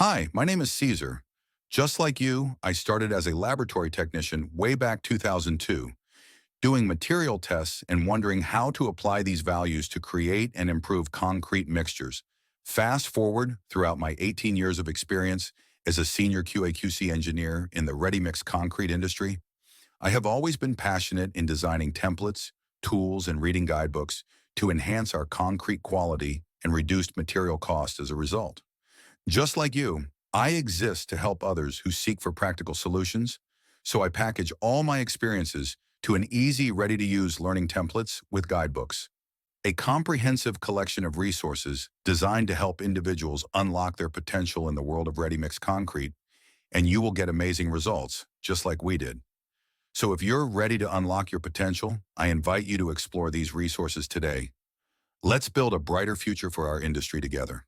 Hi, my name is Caesar. Just like you, I started as a laboratory technician way back 2002, doing material tests and wondering how to apply these values to create and improve concrete mixtures. Fast forward throughout my 18 years of experience as a senior QA/QC engineer in the ready-mix concrete industry, I have always been passionate in designing templates, tools, and reading guidebooks to enhance our concrete quality and reduced material cost as a result. Just like you, I exist to help others who seek for practical solutions, so I package all my experiences to an easy, ready-to-use learning templates with guidebooks, a comprehensive collection of resources designed to help individuals unlock their potential in the world of ready-mix concrete, and you will get amazing results, just like we did. So if you're ready to unlock your potential, I invite you to explore these resources today. Let's build a brighter future for our industry together.